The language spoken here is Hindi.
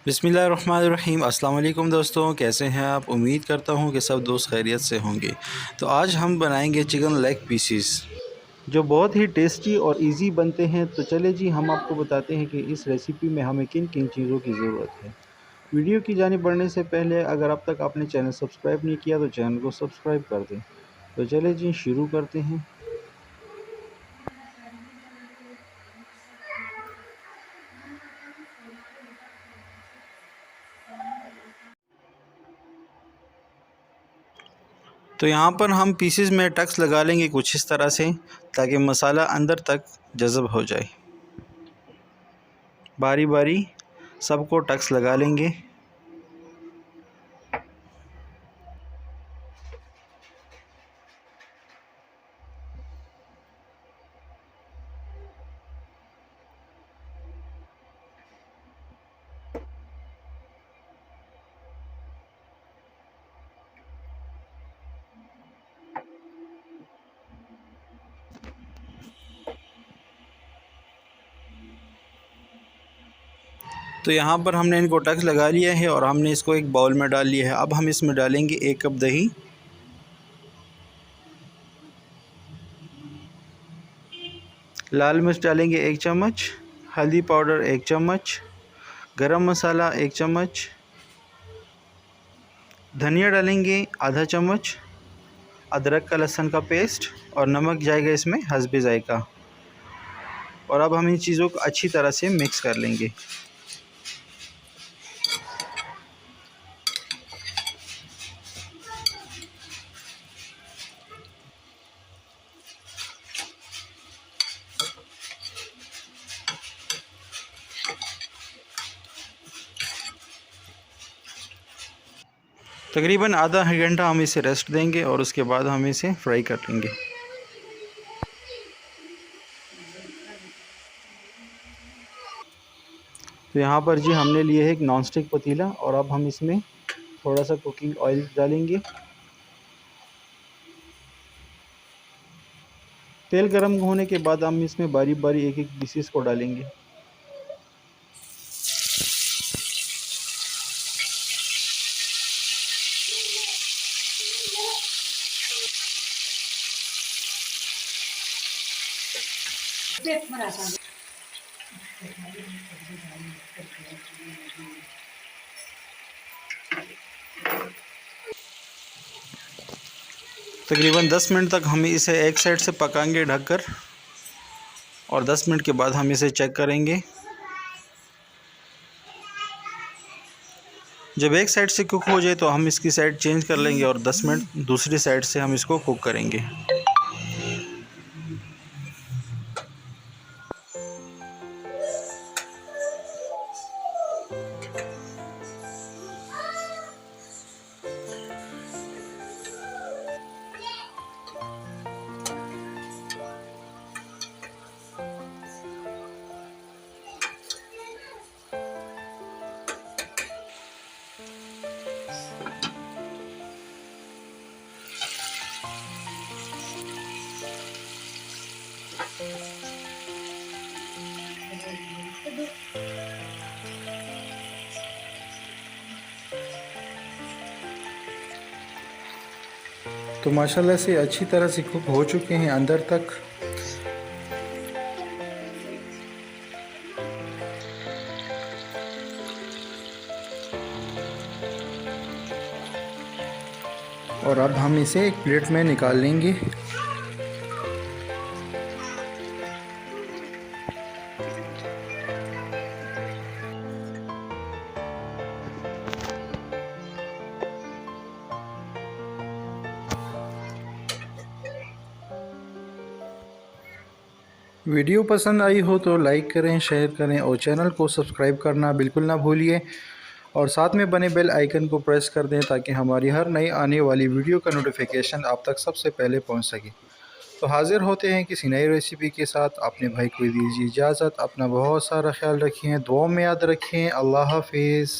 बिस्मिल्लाहिर्रहमानिर्रहीम। अस्सलाम वालेकुम दोस्तों, कैसे हैं आप? उम्मीद करता हूं कि सब दोस्त खैरियत से होंगे। तो आज हम बनाएंगे चिकन लेग पीसीस जो बहुत ही टेस्टी और इजी बनते हैं। तो चले जी, हम आपको बताते हैं कि इस रेसिपी में हमें किन किन चीज़ों की ज़रूरत है। वीडियो की जानिब बढ़ने से पहले अगर अब तक आपने चैनल सब्सक्राइब नहीं किया तो चैनल को सब्सक्राइब कर दें। तो चले जी, शुरू करते हैं। तो यहाँ पर हम पीसेस में टक्स लगा लेंगे कुछ इस तरह से, ताकि मसाला अंदर तक जज़ब हो जाए। बारी बारी सबको टक्स लगा लेंगे। तो यहाँ पर हमने इनको टक्स लगा लिया है और हमने इसको एक बाउल में डाल लिया है। अब हम इसमें डालेंगे 1 कप दही, लाल मिर्च डालेंगे 1 चम्मच, हल्दी पाउडर 1 चम्मच, गरम मसाला 1 चम्मच, धनिया डालेंगे आधा चम्मच, अदरक का लहसुन का पेस्ट और नमक जाएगा इसमें हस्बे ज़ायका। और अब हम इन चीज़ों को अच्छी तरह से मिक्स कर लेंगे। तकरीबन आधा घंटा हम इसे रेस्ट देंगे और उसके बाद हम इसे फ्राई कर लेंगे। तो यहाँ पर जी हमने लिए है एक नॉन स्टिक पतीला और अब हम इसमें थोड़ा सा कुकिंग ऑयल डालेंगे। तेल गर्म होने के बाद हम इसमें बारी बारी एक एक पीसेस को डालेंगे। तकरीबन 10 मिनट तक हम इसे एक साइड से पकाएंगे ढककर, और 10 मिनट के बाद हम इसे चेक करेंगे। जब एक साइड से कुक हो जाए तो हम इसकी साइड चेंज कर लेंगे और 10 मिनट दूसरी साइड से हम इसको कुक करेंगे। तो माशाल्लाह से अच्छी तरह से कुक हो चुके हैं अंदर तक। और अब हम इसे एक प्लेट में निकाल लेंगे। वीडियो पसंद आई हो तो लाइक करें, शेयर करें और चैनल को सब्सक्राइब करना बिल्कुल ना भूलिए। और साथ में बने बेल आइकन को प्रेस कर दें ताकि हमारी हर नई आने वाली वीडियो का नोटिफिकेशन आप तक सबसे पहले पहुंच सके। तो हाज़िर होते हैं किसी नई रेसिपी के साथ। अपने भाई को दीजिए इजाज़त। अपना बहुत सारा ख्याल रखिए, दुआ में याद रखें। अल्लाह हाफिज़।